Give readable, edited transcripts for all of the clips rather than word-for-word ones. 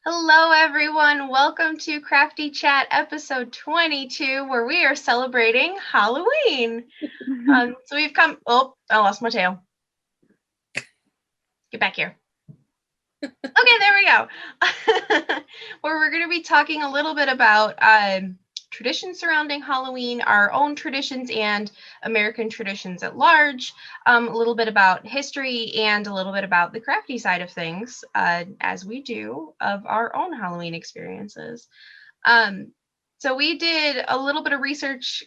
Hello, everyone. Welcome to Crafty Chat episode 22, where we are celebrating Halloween. So we've come. Oh, I lost my tail. Get back here. Okay, there we go. Where we're going to be talking a little bit about traditions surrounding Halloween, our own traditions and American traditions at large, a little bit about history, and a little bit about the crafty side of things, as we do of our own Halloween experiences. So we did a little bit of research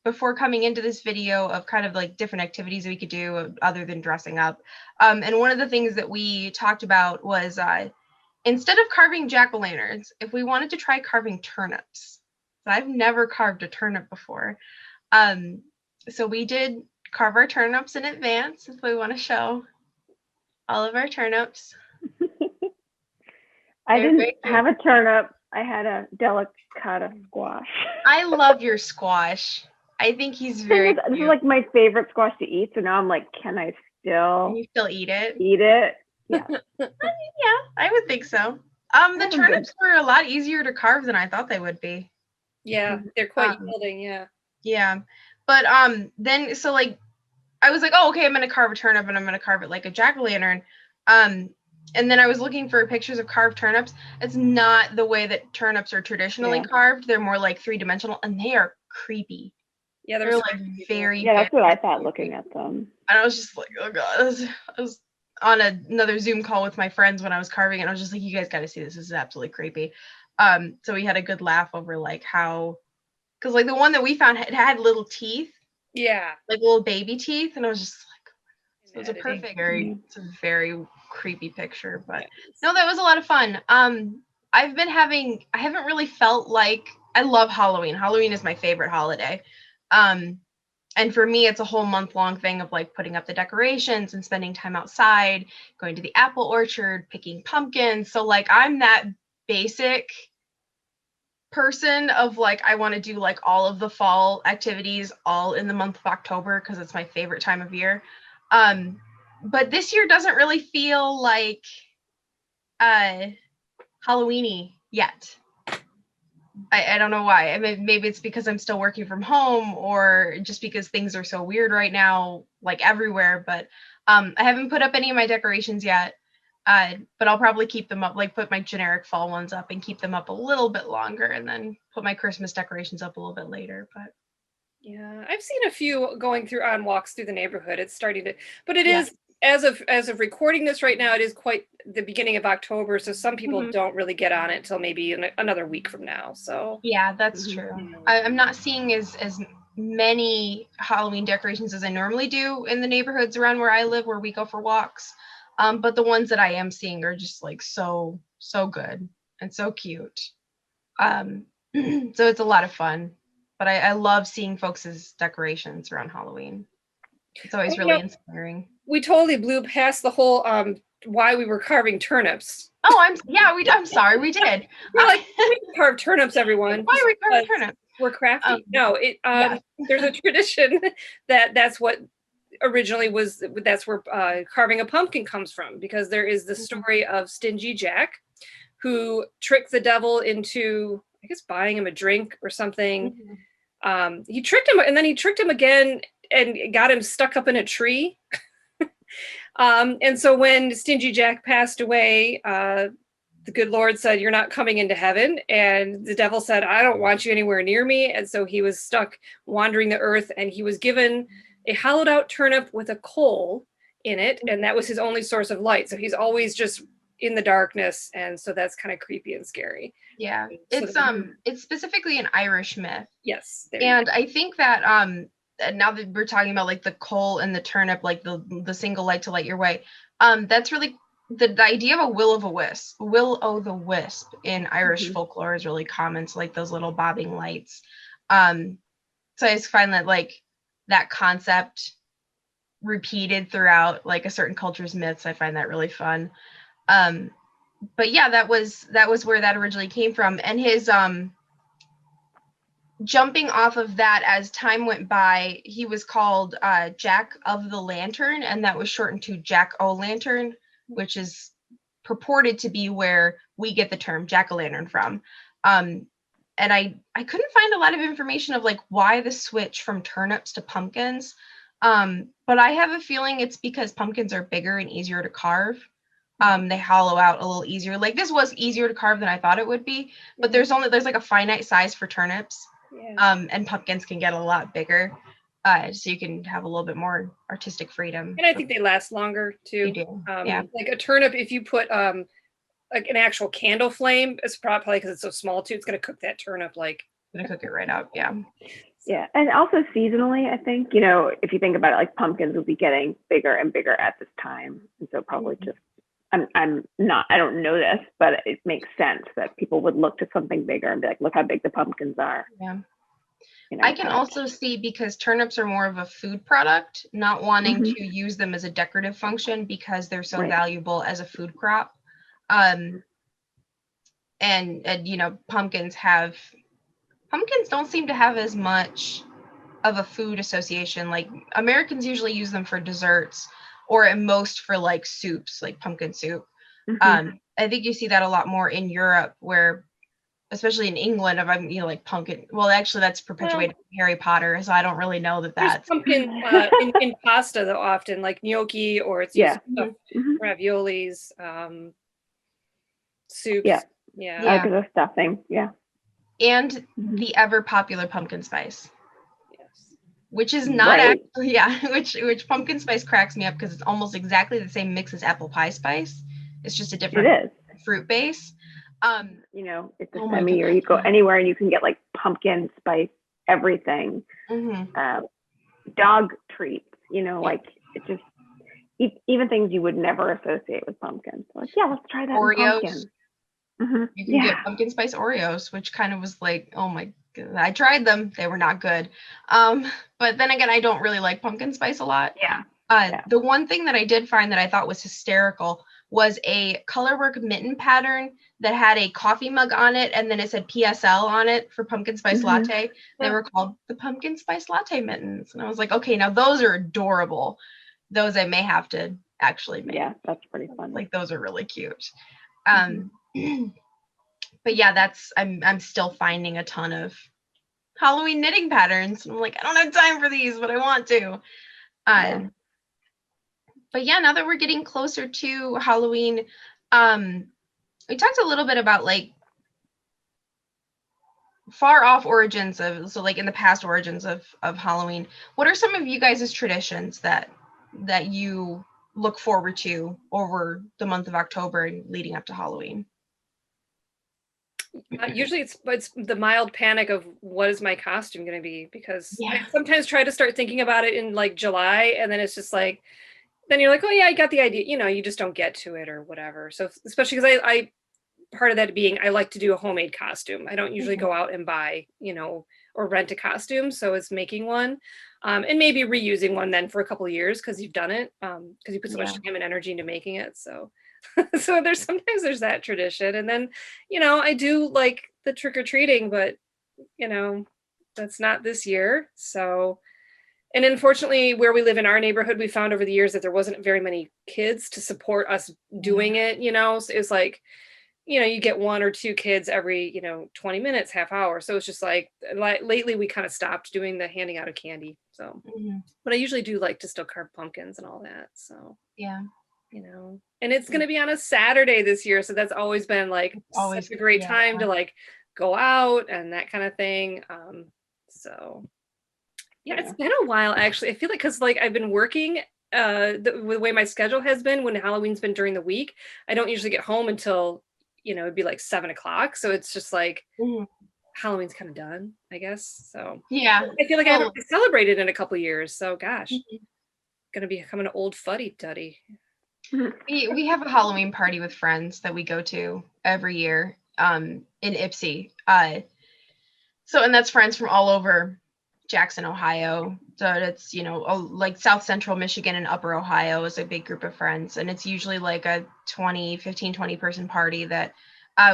before coming into this video of kind of like different activities we could do other than dressing up. And one of the things that we talked about was instead of carving jack-o'-lanterns, if we wanted to try carving turnips. I've never carved a turnip before. So we did carve our turnips in advance if we want to show all of our turnips. I didn't have a turnip. I had a delicata squash. I love your squash. I think he's very cute. This is like my favorite squash to eat. So now I'm like, can I still? Can you still eat it? Eat it? Yeah. Yeah, I would think so. The turnips were a lot easier to carve than I thought they would be. Yeah, they're quite yielding, yeah. Yeah. But then so like I was like, oh, okay, I'm gonna carve a turnip and I'm gonna carve it like a jack-o'-lantern. And then I was looking for pictures of carved turnips. It's not the way that turnips are traditionally carved. They're more like three-dimensional, and they are creepy. Yeah, they're like very. Yeah, that's what I thought looking at them. And I was just like, oh god. I was on another Zoom call with my friends when I was carving it. And I was just like, you guys got to see this. This is absolutely creepy. So we had a good laugh over like how, because like the one that we found had little teeth. Yeah. Like little baby teeth, and I was just like, so it's a perfect, it's a very creepy picture, but no, that was a lot of fun. I haven't really felt like, I love Halloween. Halloween is my favorite holiday. And for me, it's a whole month-long thing of like putting up the decorations and spending time outside, going to the apple orchard, picking pumpkins. So like I'm that basic person of like I want to do like all of the fall activities all in the month of October because it's my favorite time of year. But this year doesn't really feel like Halloweeny yet. I don't know why. I mean, maybe it's because I'm still working from home or just because things are so weird right now, like everywhere. But I haven't put up any of my decorations yet. But I'll probably keep them up, like put my generic fall ones up and keep them up a little bit longer and then put my Christmas decorations up a little bit later. But yeah, I've seen a few going through on walks through the neighborhood. It's starting to, but it is, as of recording this right now, it is quite the beginning of October. So some people don't really get on it till maybe another week from now. So yeah, that's true. I'm not seeing as many Halloween decorations as I normally do in the neighborhoods around where I live, where we go for walks. But the ones that I am seeing are just like so good and so cute. So it's a lot of fun. But I love seeing folks' decorations around Halloween. It's always really inspiring. We totally blew past the whole why we were carving turnips. Oh, I'm sorry, we did. We're like, we carve turnips, everyone. Why are we carving turnips? We're crafty. No, there's a tradition that's what originally was, that's where carving a pumpkin comes from, because there is the story of Stingy Jack, who tricked the devil into, I guess, buying him a drink or something. He tricked him, and then he tricked him again and got him stuck up in a tree. And so when Stingy Jack passed away, the good Lord said, "You're not coming into heaven." And the devil said, "I don't want you anywhere near me." And so he was stuck wandering the earth, and he was given a hollowed out turnip with a coal in it. And that was his only source of light. So he's always just in the darkness. And so that's kind of creepy and scary. Yeah. It's specifically an Irish myth. Yes. And I think that now that we're talking about like the coal and the turnip, like the single light to light your way, that's really the idea of a will-o'-the-wisp in Irish folklore is really common. So like those little bobbing lights. So I just find that like that concept repeated throughout like a certain culture's myths. I find that really fun. But yeah, that was where that originally came from. And his jumping off of that, as time went by, he was called Jack of the Lantern, and that was shortened to Jack O' Lantern, which is purported to be where we get the term jack-o'-lantern from. And I couldn't find a lot of information of like why the switch from turnips to pumpkins. But I have a feeling it's because pumpkins are bigger and easier to carve. They hollow out a little easier. Like this was easier to carve than I thought it would be, but there's like a finite size for turnips. And pumpkins can get a lot bigger. So you can have a little bit more artistic freedom. And I think they last longer too. They do. Yeah. Like a turnip, if you put like an actual candle flame, it's probably because it's so small too, it's gonna cook that turnip like gonna cook it right out. Yeah. Yeah, and also seasonally, I think, you know, if you think about it, like pumpkins will be getting bigger and bigger at this time, and so probably just I don't know this, but it makes sense that people would look to something bigger and be like, look how big the pumpkins are. Yeah. You know, I can also see, because turnips are more of a food product, not wanting Mhm. to use them as a decorative function because they're so Right. valuable as a food crop. And you know, pumpkins don't seem to have as much of a food association. Like Americans usually use them for desserts, or at most for like soups, like pumpkin soup. Mhm. I think you see that a lot more in Europe, where especially in England, if I'm, you know, like pumpkin. Well, actually, that's perpetuated in Harry Potter, so I don't really know that there's that's. pumpkin in pasta though, often like gnocchi, or it's Yeah. used Mhm. raviolis, soups. Yeah. Yeah. Because of stuffing. Yeah. And Mhm. the ever popular pumpkin spice, Yes. which is not Right. actually, which pumpkin spice cracks me up because it's almost exactly the same mix as apple pie spice. It's just a It different is. fruit base. You know, it's a Oh my semi, or you go anywhere and you can get like pumpkin spice everything. Mm-hmm. Dog treats, you know, Yeah. like it just even things you would never associate with pumpkin. So like, yeah, let's try that Oreos. in pumpkin. Mm-hmm. You can get pumpkin spice Oreos, which kind of was like, oh my god, I tried them. They were not good. But then again, I don't really like pumpkin spice a lot. Yeah. The one thing that I did find that I thought was hysterical was a colorwork mitten pattern that had a coffee mug on it, and then it said PSL on it for pumpkin spice latte. They were called the pumpkin spice latte mittens. And I was like, okay, now those are adorable. Those I may have to actually make. Yeah, that's pretty fun. Like those are really cute. But yeah, I'm still finding a ton of Halloween knitting patterns. I'm like, I don't have time for these, but I want to. But yeah, now that we're getting closer to Halloween, we talked a little bit about like far off origins of, so like in the past origins of Halloween. What are some of you guys' traditions that you look forward to over the month of October and leading up to Halloween? Usually it's the mild panic of what is my costume going to be, because Yeah. I sometimes try to start thinking about it in like July, and then it's just like, then you're like, oh yeah, I got the idea, you know, you just don't get to it or whatever. So especially because I part of that being I like to do a homemade costume. I don't usually go out and buy, you know, or rent a costume. So it's making one, and maybe reusing one then for a couple of years because you've done it, because you put so much time and energy into making it. So so sometimes there's that tradition. And then, you know, I do like the trick-or-treating, but you know, that's not this year. So, and unfortunately where we live in our neighborhood, we found over the years that there wasn't very many kids to support us doing it, you know. So it's like, you know, you get one or two kids every, you know, 20 minutes, half hour. So it's just like lately we kind of stopped doing the handing out of candy. So, but I usually do like to still carve pumpkins and all that. So yeah, you know, and it's going to be on a Saturday this year. So that's always been like such a great time to like go out and that kind of thing. So yeah, it's been a while actually. I feel like, cause like I've been working, the way my schedule has been when Halloween's been during the week, I don't usually get home until, you know, it'd be like 7 o'clock. So it's just like Halloween's kind of done, I guess. So yeah, I feel like I haven't celebrated in a couple years. So gosh, gonna be becoming an old fuddy duddy. We have a Halloween party with friends that we go to every year in Ipsy. And that's friends from all over Jackson, Ohio. So it's, like South Central Michigan and Upper Ohio is a big group of friends. And it's usually like a 20 person party that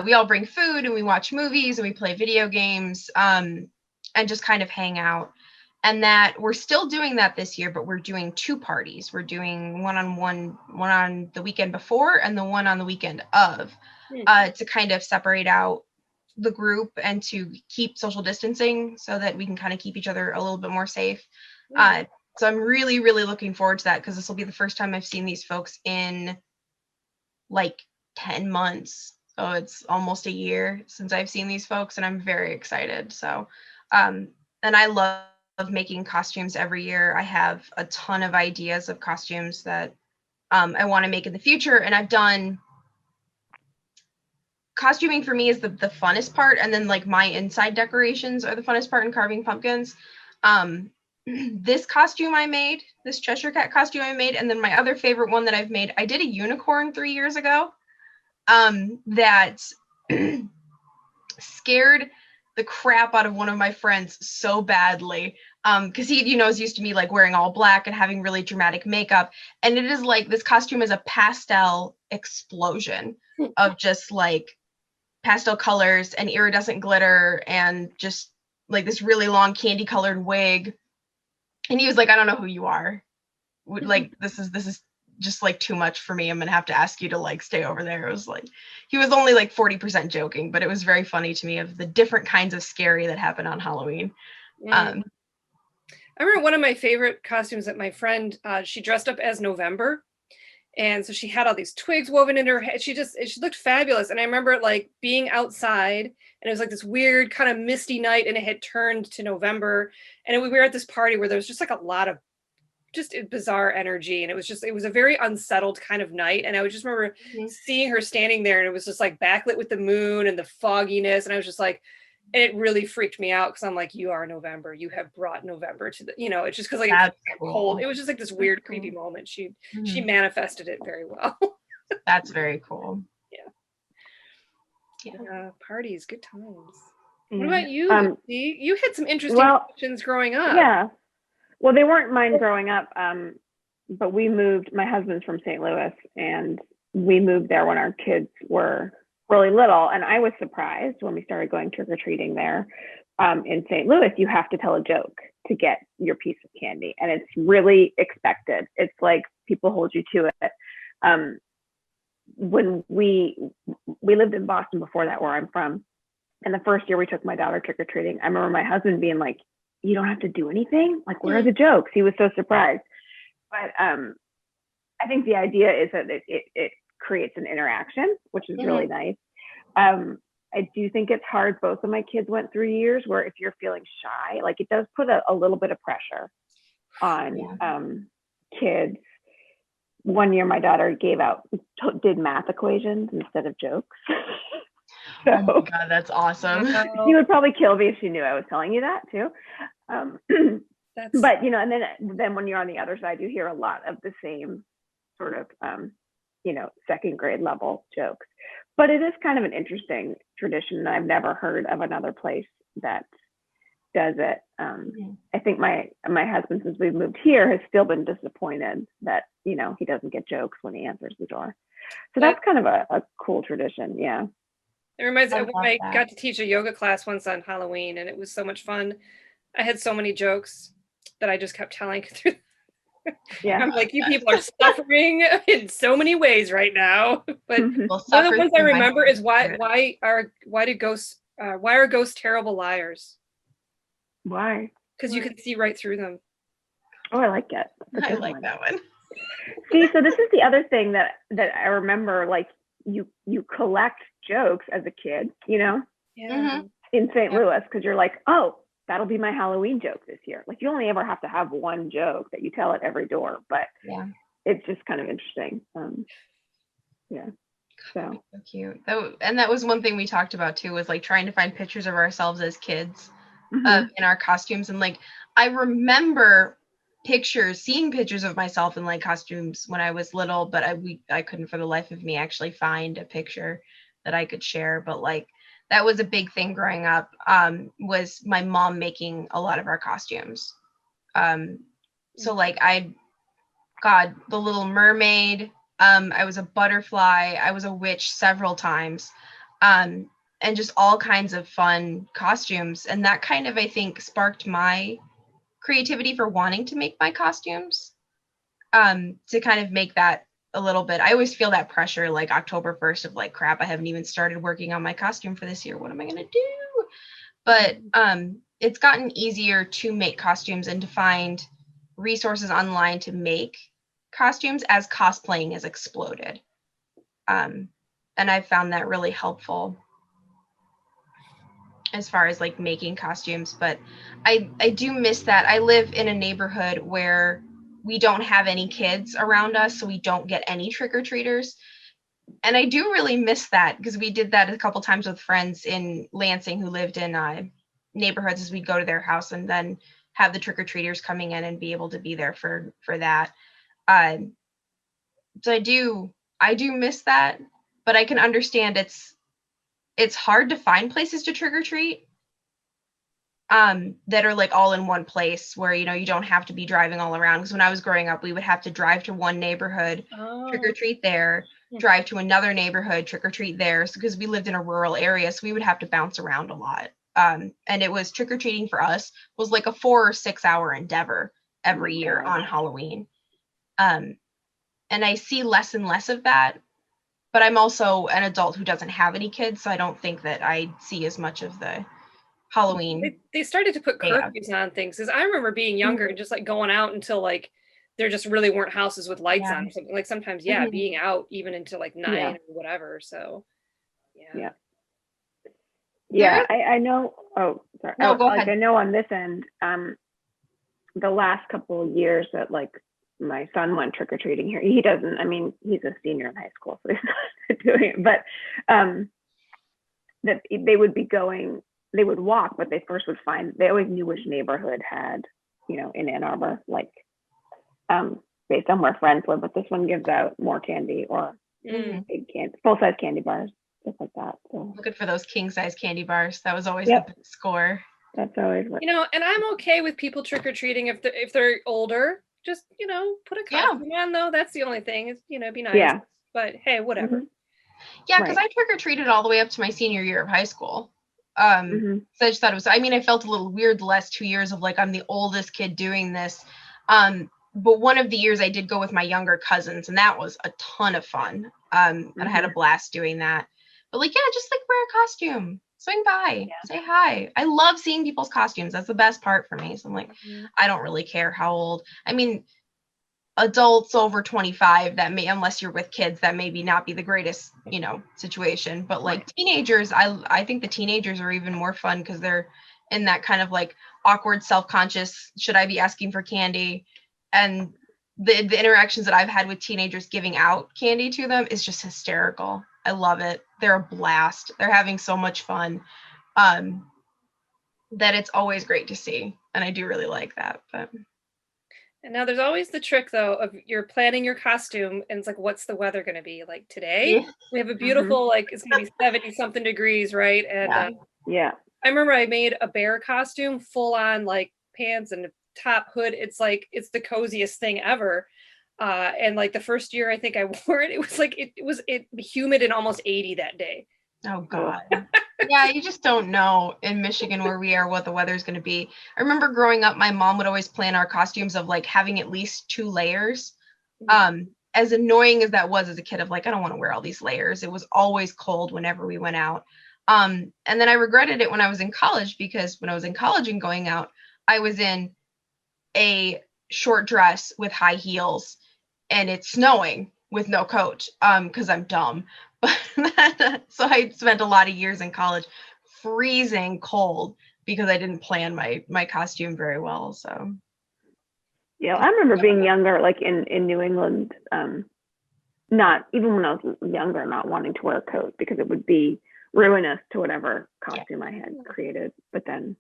we all bring food and we watch movies and we play video games and just kind of hang out. And that we're still doing that this year, but we're doing 2 parties. We're doing one on the weekend before and the one on the weekend of to kind of separate out the group and to keep social distancing so that we can kind of keep each other a little bit more safe. So I'm really, really looking forward to that because this will be the first time I've seen these folks in like 10 months. So it's almost a year since I've seen these folks and I'm very excited. So, and I love making costumes every year. I have a ton of ideas of costumes that I want to make in the future. And I've done costuming for me is the funnest part. And then like my inside decorations are the funnest part in carving pumpkins. This costume I made, this Cheshire Cat costume I made, and then my other favorite one that I've made, I did a unicorn 3 years ago that scared the crap out of one of my friends so badly because he is used to me like wearing all black and having really dramatic makeup, and it is like this costume is a pastel explosion of just like pastel colors and iridescent glitter and just like this really long candy colored wig. And he was like, I don't know who you are. Like, this is just like too much for me. I'm gonna have to ask you to like stay over there. It was like, he was only like 40% joking, but it was very funny to me of the different kinds of scary that happen on Halloween. I remember one of my favorite costumes that my friend, she dressed up as November. And so she had all these twigs woven in her head. She looked fabulous. And I remember like being outside and it was like this weird kind of misty night and it had turned to November. And we were at this party where there was just like a lot of just bizarre energy. And it was a very unsettled kind of night. And I would just remember seeing her standing there and it was just like backlit with the moon and the fogginess. And I was just like, and it really freaked me out because I'm like, you are November. You have brought November to the, it's just because like it's cold. It was just like this weird, creepy moment. She manifested it very well. That's very cool. Yeah. Parties, good times. What about you? You had some interesting questions growing up. Yeah. Well, they weren't mine growing up, but we moved. My husband's from St. Louis, and we moved there when our kids were really little, and I was surprised when we started going trick-or-treating there. In St. Louis, you have to tell a joke to get your piece of candy, and it's really expected. It's like people hold you to it. When we lived in Boston before that, where I'm from, and the first year we took my daughter trick-or-treating, I remember my husband being like, you don't have to do anything? Like, where are the jokes? He was so surprised. But I think the idea is that it creates an interaction, which is really nice. I do think it's hard. Both of my kids went through years where if you're feeling shy, like it does put a little bit of pressure on kids. One year my daughter did math equations instead of jokes. So, oh my God, that's awesome. She would probably kill me if she knew I was telling you that too. But and then when you're on the other side, you hear a lot of the same sort of second grade level jokes. But it is kind of an interesting tradition. I've never heard of another place that does it. I think my husband, since we've moved here, has still been disappointed that he doesn't get jokes when he answers the door. So that's kind of a cool tradition. Yeah. It reminds me of when I got to teach a yoga class once on Halloween, and it was so much fun. I had so many jokes that I just kept telling through. Yeah. I'm like, you people are suffering in so many ways right now. But one of the ones I remember is why are ghosts terrible liars? Why? Because you can see right through them. Oh, I like it. I like that one. See, so this is the other thing that I remember, like you collect jokes as a kid, in St. Louis, because you're like, oh, that'll be my Halloween joke this year. Like you only ever have to have one joke that you tell at every door, but it's just kind of interesting. So cute. That was one thing we talked about too, was like trying to find pictures of ourselves as kids in our costumes. And like I remember seeing pictures of myself in like costumes when I was little, but I couldn't for the life of me actually find a picture that I could share. But like that was a big thing growing up, was my mom making a lot of our costumes. So like God, the Little Mermaid, I was a butterfly, I was a witch several times, and just all kinds of fun costumes. And that kind of, I think, sparked my creativity for wanting to make my costumes, to kind of make that a little bit. I always feel that pressure like October 1st of like, crap, I haven't even started working on my costume for this year. What am I going to do? But it's gotten easier to make costumes and to find resources online to make costumes as cosplaying has exploded. And I've found that really helpful as far as like making costumes. But I do miss that. I live in a neighborhood where we don't have any kids around us, so we don't get any trick-or-treaters. And I do really miss that, because we did that a couple times with friends in Lansing who lived in neighborhoods, as we'd go to their house and then have the trick-or-treaters coming in and be able to be there for that. So I do miss that, but I can understand it's hard to find places to trick-or-treat that are like all in one place, where you don't have to be driving all around. Because when I was growing up, we would have to drive to one neighborhood, trick-or-treat there, drive to another neighborhood, trick-or-treat there. So because we lived in a rural area, so we would have to bounce around a lot. And it was trick-or-treating for us was like a 4 or 6 hour endeavor every year on Halloween. And I see less and less of that, but I'm also an adult who doesn't have any kids, so I don't think that I see as much of the Halloween. They started to put curfews on things, because I remember being younger and just like going out until like there just really weren't houses with lights on or something. Like sometimes being out even until like 9 or whatever. So I know. Oh, sorry. No, go ahead. I know on this end, the last couple of years that like my son went trick-or-treating here, he doesn't, I mean, he's a senior in high school, so he's not doing it, but that they would be going, they would walk, but they first would find, they always knew which neighborhood had, in Ann Arbor, like based on where friends live, but this one gives out more candy or big candy, full-size candy bars, stuff like that. So looking for those king-size candy bars. That was always the big score. That's always what, and I'm okay with people trick-or-treating if they're older. Just put a costume on, though. That's the only thing. Is be nice. Yeah. But hey, whatever. Yeah, because I trick-or-treated all the way up to my senior year of high school. So I just thought it was, I felt a little weird the last 2 years of like, I'm the oldest kid doing this. But one of the years I did go with my younger cousins, and that was a ton of fun. And I had a blast doing that. But like, just like wear a costume, swing by, say hi. I love seeing people's costumes. That's the best part for me. So I'm like, I don't really care how old. Adults over 25, that may, unless you're with kids, that maybe not be the greatest, situation. But like teenagers, I think the teenagers are even more fun, because they're in that kind of like awkward, self-conscious, should I be asking for candy? And the interactions that I've had with teenagers giving out candy to them is just hysterical. I love it. They're a blast. They're having so much fun, that it's always great to see. And I do really like that. But and now there's always the trick, though, of you're planning your costume and it's like, what's the weather going to be like today? We have a beautiful, like, it's going to be 70 something degrees, right? And I remember I made a bear costume, full on like pants and top hood. It's like, it's the coziest thing ever. And like the first year I think I wore it, it was like, it was humid and almost 80 that day. Oh God. Yeah, you just don't know in Michigan where we are what the weather's going to be. I remember growing up, my mom would always plan our costumes of like having at least 2 layers. As annoying as that was as a kid, of like, I don't want to wear all these layers. It was always cold whenever we went out. And then I regretted it when I was in college, because when I was in college and going out, I was in a short dress with high heels and it's snowing with no coat, because I'm dumb. So I spent a lot of years in college freezing cold because I didn't plan my costume very well. So I remember being younger, like in New England, not even when I was younger, not wanting to wear a coat because it would be ruinous to whatever costume I had created. But then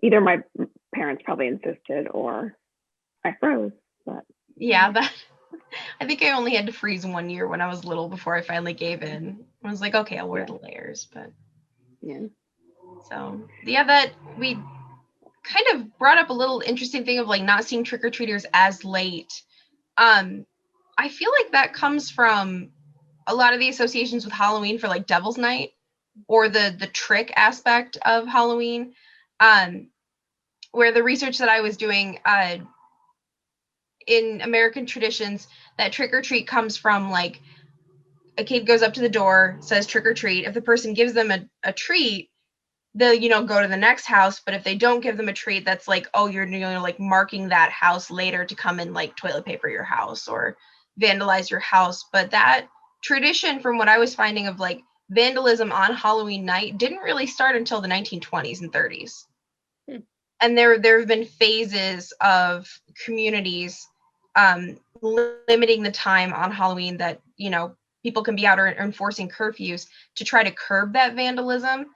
either my parents probably insisted, or I froze, but Yeah, that I think I only had to freeze 1 year when I was little before I finally gave in. I was like, okay, I'll wear the layers, but yeah. so yeah, that we kind of brought up a little interesting thing of like not seeing trick-or-treaters as late. I feel like that comes from a lot of the associations with Halloween for like Devil's Night or the trick aspect of Halloween. Where the research that I was doing in American traditions, that trick or treat comes from like a kid goes up to the door, says trick or treat. If the person gives them a treat, they'll, go to the next house. But if they don't give them a treat, that's like, oh, you're like marking that house later to come and like toilet paper your house or vandalize your house. But that tradition, from what I was finding of like vandalism on Halloween night, didn't really start until the 1920s and 30s. And there have been phases of communities limiting the time on Halloween that, people can be out or enforcing curfews to try to curb that vandalism.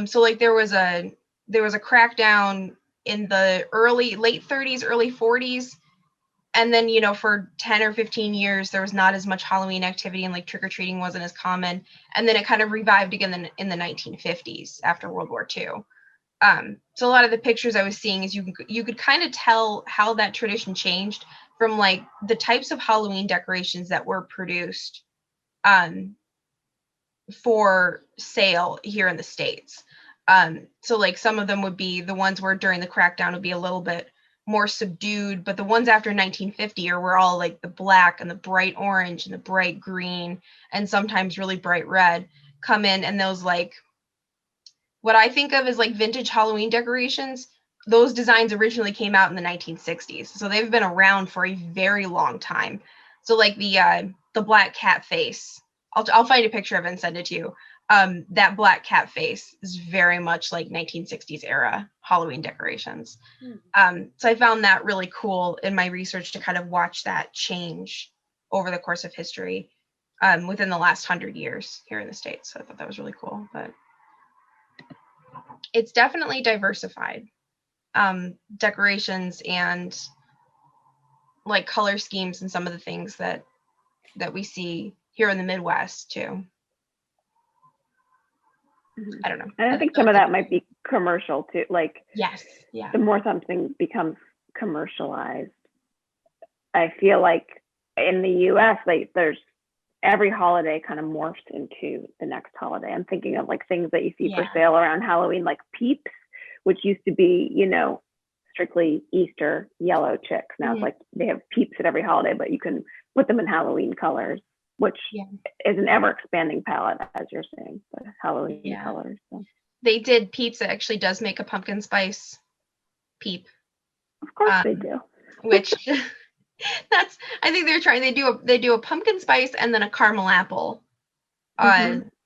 So like there was a crackdown in the late 30s, early 40s. And then, for 10 or 15 years, there was not as much Halloween activity and like trick-or-treating wasn't as common. And then it kind of revived again in the 1950s after World War II. So a lot of the pictures I was seeing is you could kind of tell how that tradition changed from like the types of Halloween decorations that were produced for sale here in the States. So like some of them would be the ones where during the crackdown would be a little bit more subdued, but the ones after 1950 were all like the black and the bright orange and the bright green and sometimes really bright red come in, and those like what I think of as like vintage Halloween decorations, those designs originally came out in the 1960s. So they've been around for a very long time. So like the black cat face, I'll find a picture of it and send it to you. That black cat face is very much like 1960s era Halloween decorations. So I found that really cool in my research to kind of watch that change over the course of history within the last 100 years here in the States. So I thought that was really cool. But it's definitely diversified. Decorations and like color schemes and some of the things that we see here in the Midwest too. I don't know. And I think some of that might be commercial too. Like, yes, yeah. The more something becomes commercialized, I feel like in the U.S., like there's every holiday kind of morphs into the next holiday. I'm thinking of like things that you see for sale around Halloween, like Peeps, which used to be, strictly Easter yellow chicks. Now it's like they have Peeps at every holiday, but you can put them in Halloween colors, which is an ever expanding palette, as you're saying, the Halloween colors. So. They did Peeps. It actually does make a pumpkin spice Peep. Of course they do. Which I think they do a pumpkin spice and then a caramel apple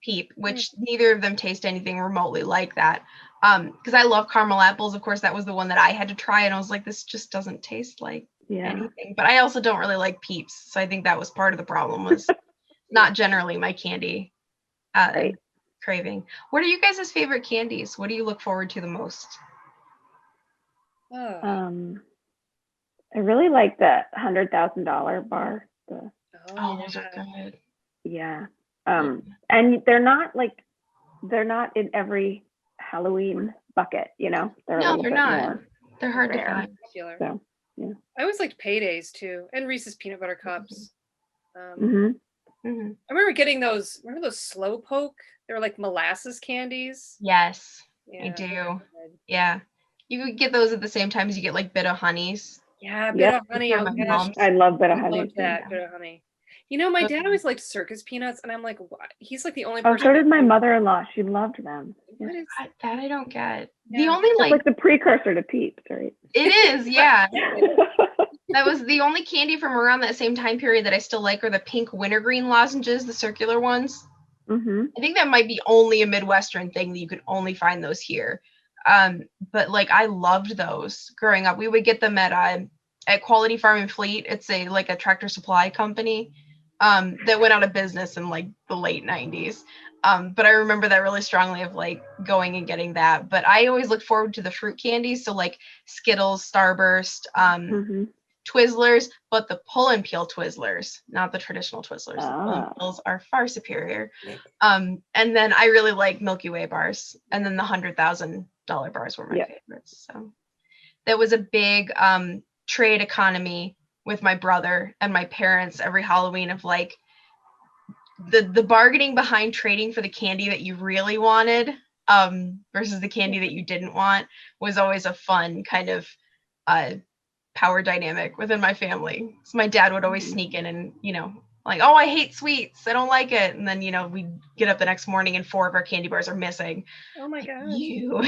Peep, which neither of them taste anything remotely like that. Because I love caramel apples. Of course, that was the one that I had to try, and I was like, this just doesn't taste like anything. But I also don't really like Peeps, so I think that was part of the problem, was not generally my candy craving. What are you guys' favorite candies? What do you look forward to the most? I really like the $100,000 bar. Those are good. Yeah. And they're not in every Halloween bucket, They're they're not. More they're hard rare. to find. So, yeah. I always liked Paydays too, and Reese's peanut butter cups. I remember getting those. Remember those Slowpoke? They were like molasses candies. Yes, I do. Yeah, you could get those at the same time as you get like Bit of Honeys. Yeah, Bit of Honey. Oh gosh, I love Bit of Honey. Love that Bit of Honey. My dad always liked circus peanuts, and I'm like, what? He's like the only person. Oh, so did my mother-in-law. She loved them. What is that? I don't get. Yeah. The only like the precursor to Peeps, right? It is, yeah. That was the only candy from around that same time period that I still like, are the pink wintergreen lozenges, the circular ones. I think that might be only a Midwestern thing, that you could only find those here. But like I loved those growing up. We would get them at Quality Farm and Fleet. It's a tractor supply company that went out of business in like the late 90s. But I remember that really strongly, of like going and getting that. But I always looked forward to the fruit candies. So like Skittles, Starburst, Twizzlers, but the pull and peel Twizzlers, not the traditional Twizzlers. The pull and peels are far superior. And then I really like Milky Way bars, and then the $100,000 bars were my favorites. So there was a big trade economy with my brother and my parents every Halloween of like the bargaining behind trading for the candy that you really wanted versus the candy that you didn't want was always a fun kind of power dynamic within my family. So my dad would always sneak in and, you know, like, oh, I hate sweets, I don't like it. And then, you know, we'd get up the next morning and 4 of our candy bars are missing. Oh my gosh. You.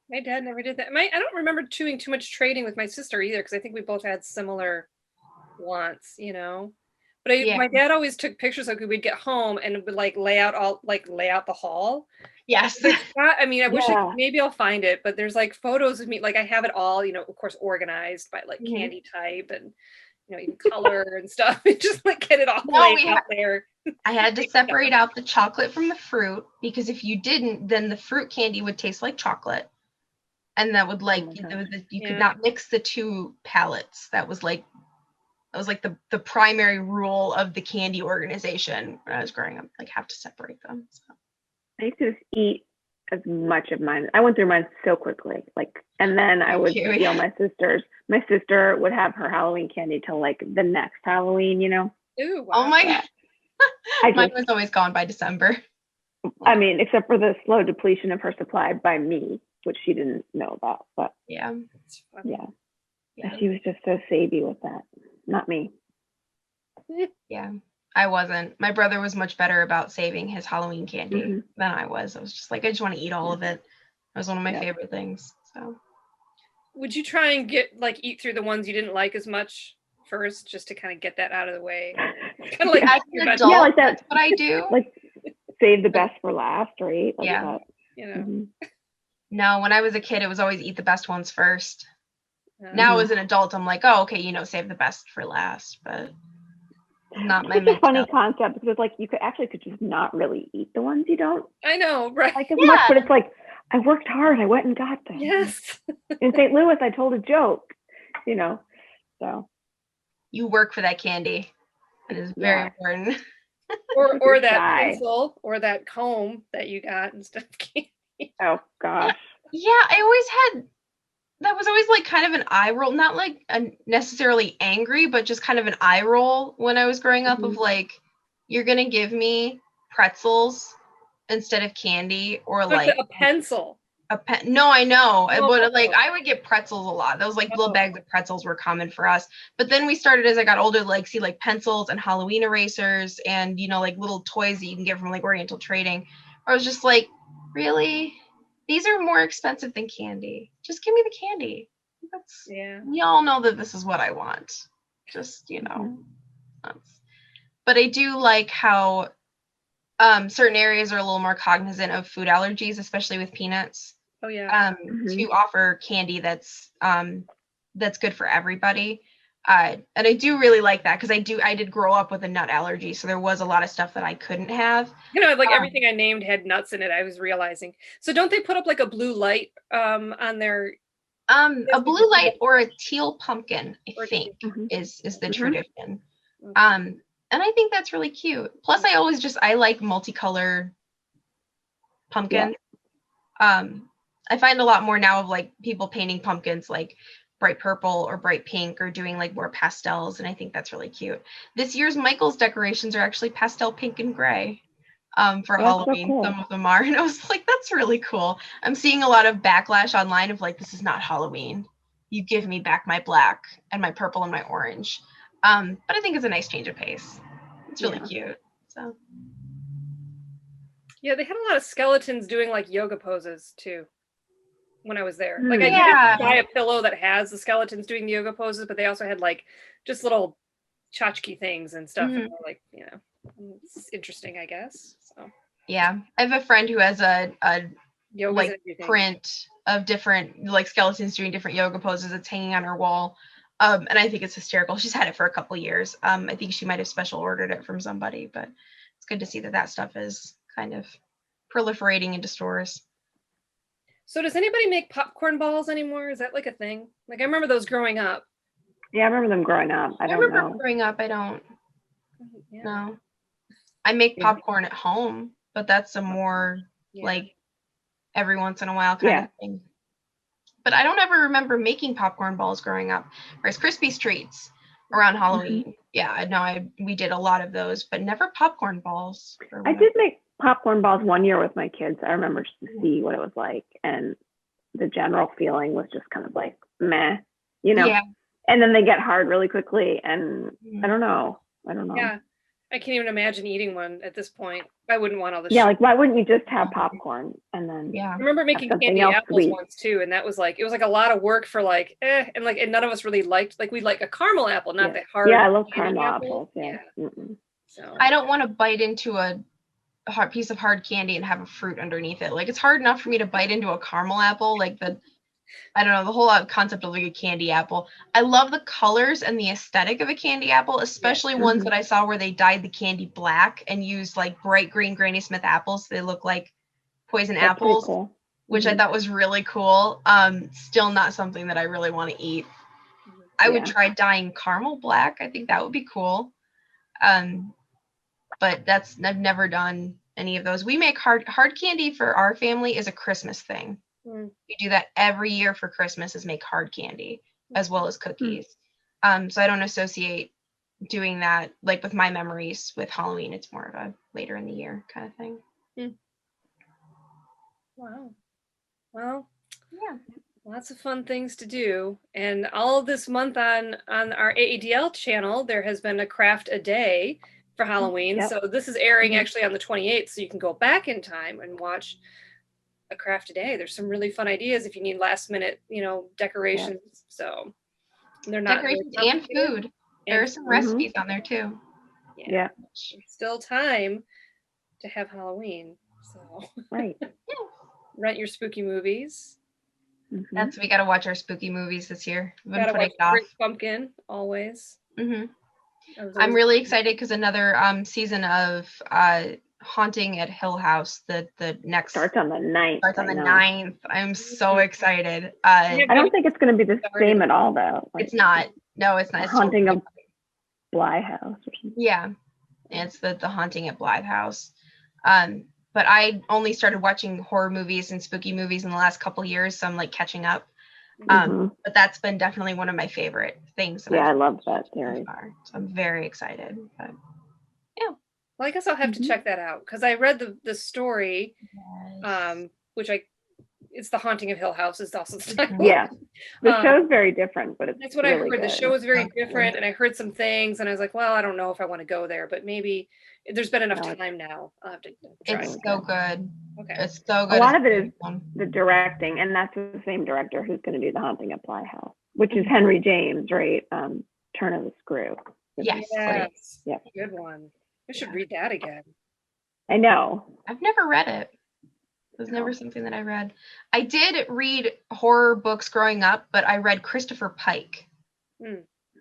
My dad never did that. I don't remember doing too much trading with my sister either, because I think we both had similar wants, you know. But my dad always took pictures of we'd get home and would like lay out the hall. Yes. I mean, I wish maybe I'll find it, but there's like photos of me, like I have it all, you know, of course, organized by like candy type and, you know, even color and stuff. And just like get it all laid out there. I had to separate out the chocolate from the fruit, because if you didn't, then the fruit candy would taste like chocolate. And that would like, you could not mix the two palettes. That was like the primary rule of the candy organization when I was growing up, like have to separate them. So. I used to just eat as much of mine. I went through mine so quickly, like, and then I would steal my sister's. My sister would have her Halloween candy till like the next Halloween, you know. Ooh, wow. Oh my God. Mine was always gone by December. I mean, except for the slow depletion of her supply by me, which she didn't know about. But yeah. She was just so savvy with that. Not me. Yeah, I wasn't. My brother was much better about saving his Halloween candy than I was. I was just like, I just want to eat all of it. It was one of my favorite things. So, would you try and eat through the ones you didn't like as much first, just to kind of get that out of the way? Kind of like as an adult, like that's what I do. Like save the best for last, right? Like that. You know. No, when I was a kid, it was always eat the best ones first. Now as an adult, I'm like, oh, okay, you know, save the best for last, but not my. It's a funny concept, because like you could just not really eat the ones you don't. I know, right? Like as much, but it's like I worked hard. I went and got them. Yes. In St. Louis, I told a joke, you know. So. You work for that candy. It is very important. or that pencil or that comb that you got instead of candy. Oh gosh. Yeah, I always had. That was always like kind of an eye roll, not like necessarily angry, but just kind of an eye roll when I was growing up of like, you're going to give me pretzels instead of candy, or like a pencil. No, I know. But like I would get pretzels a lot. Those like little bags of pretzels were common for us. But then we started, as I got older, like see like pencils and Halloween erasers and, you know, like little toys that you can get from like Oriental Trading. I was just like, really? These are more expensive than candy. Just give me the candy. We all know that this is what I want. Just, you know. But I do like how certain areas are a little more cognizant of food allergies, especially with peanuts. Oh yeah. To offer candy that's good for everybody. And I do really like that, because I did grow up with a nut allergy, so there was a lot of stuff that I couldn't have. You know, like everything I named had nuts in it, I was realizing. So don't they put up like a blue light on their a blue light or a teal pumpkin, I think, is the tradition. And I think that's really cute. Plus I like multicolored pumpkins. I find a lot more now of like people painting pumpkins like bright purple or bright pink, or doing like more pastels, and I think that's really cute. This year's Michael's decorations are actually pastel pink and gray for Halloween. So cool. Some of them are, and I was like, that's really cool. I'm seeing a lot of backlash online of like, this is not Halloween. You give me back my black and my purple and my orange. But I think it's a nice change of pace. It's really cute. So yeah, they had a lot of skeletons doing like yoga poses too when I was there. Like I didn't buy a pillow that has the skeletons doing the yoga poses, but they also had like just little tchotchke things and stuff. And like, you know, it's interesting, I guess. So yeah, I have a friend who has a yoga like print of different like skeletons doing different yoga poses that's hanging on her wall. And I think it's hysterical. She's had it for a couple years. I think she might have special ordered it from somebody, but it's good to see that stuff is kind of proliferating into stores. So does anybody make popcorn balls anymore? Is that like a thing? Like I remember those growing up. Yeah, I remember them growing up. I I don't remember know. growing up. I don't Yeah. know. I make Yeah. popcorn at home, but that's a more Yeah. like every once in a while kind of thing. But I don't ever remember making popcorn balls growing up. Rice Krispies treats around Halloween. Yeah, I know we did a lot of those, but never popcorn balls. I did make popcorn balls one year with my kids. I remember just to see what it was like, and the general feeling was just kind of like meh, you know. Yeah. And then they get hard really quickly, and Mhm. I don't know. Yeah, I can't even imagine eating one at this point. I wouldn't want all the Yeah, sugar. like why wouldn't you just have popcorn and then Yeah. I remember making something candy else apples sweet. once too, and that was like, it was like a lot of work for like, and none of us really liked, like, we like a caramel apple, not the hard. Yeah, I love candy caramel apple. apples. Yeah. So I don't want to bite into a hard piece of hard candy and have a fruit underneath it. Like it's hard enough for me to bite into a caramel apple, like I don't know, the whole concept of like a candy apple. I love the colors and the aesthetic of a candy apple, especially ones that I saw where they dyed the candy black and used like bright green Granny Smith apples. They look like poison That's apples, cool. which I thought was really cool. Still not something that I really want to eat. I would try dyeing caramel black. I think that would be cool. But I've never done any of those. We make hard candy for our family is a Christmas thing. We do that every year for Christmas is make hard candy as well as cookies. So I don't associate doing that like with my memories with Halloween. It's more of a later in the year kind of thing. Wow. Well, yeah, lots of fun things to do. And all this month on our AADL channel, there has been a craft a day for Halloween. So this is airing actually on the 28th, so you can go back in time and watch a craft a day. There's some really fun ideas if you need last minute, decorations. So they're not decorations and food. There are some recipes on there too. Yeah. Still time to have Halloween. So rent your spooky movies. We got to watch our spooky movies this year. We've been Gotta putting watch it off. Great Pumpkin always. I'm really excited because another season of Haunting at Hill House, the next starts on the 9th. Starts on the 9th. I'm so excited. I don't think it's going to be the same at all, though. Like, it's not. No, it's not. It's Haunting of Bly House or something. Yeah, it's the Haunting at Blythe House. But I only started watching horror movies and spooky movies in the last couple years, so I'm like catching up. But that's been definitely one of my favorite things. I love that series. So I'm very excited. But yeah. Well, I guess I'll have to check that out because I read the story, which it's The Haunting of Hill House is also the title. Yeah, the show's very different, but that's what really I heard. Good. The show is very different, and I heard some things, and I was like, well, I don't know if I want to go there, but maybe there's been enough time now. I'll have to try. It's so good. Okay, it's so good. A lot of it is the directing, and that's the same director who's going to do The Haunting at Bly House, which is Henry James, right? Turn of the Screw. Yes. Yeah. Good one. I should read that again. I know. I've never read it. It was never something that I read. I did read horror books growing up, but I read Christopher Pike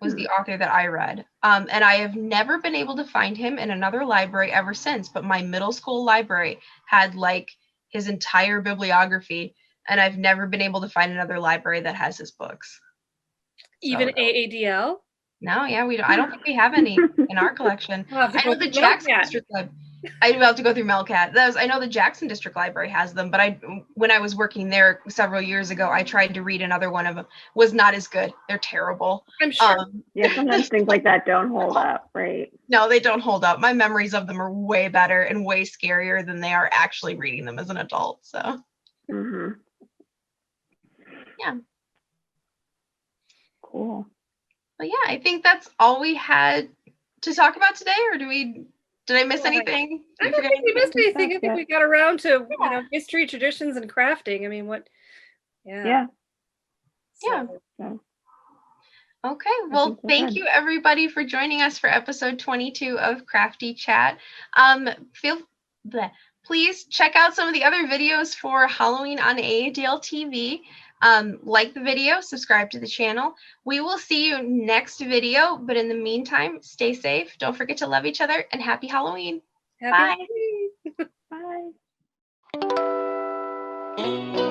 was the author that I read. And I have never been able to find him in another library ever since, but my middle school library had like his entire bibliography, and I've never been able to find another library that has his books. Even AADL? No, yeah, we don't. I don't think we have any in our collection. I know the Jackson District Library. I have to go through Melcat. I know the Jackson District Library has them, but when I was working there several years ago, I tried to read another one of them. Was not as good. They're terrible. I'm sure. Sometimes things like that don't hold up, right? No, they don't hold up. My memories of them are way better and way scarier than they are actually reading them as an adult. So, yeah. Cool. But yeah, I think that's all we had to talk about today, or did I miss anything? I don't think we missed anything. I think we got around to history, traditions, and crafting. I mean, what? Yeah. Okay. Well, thank you everybody for joining us for episode 22 of Crafty Chat. Please check out some of the other videos for Halloween on AADL TV. Like the video, subscribe to the channel. We will see you next video, but in the meantime, stay safe. Don't forget to love each other, and happy Halloween. Bye. Bye.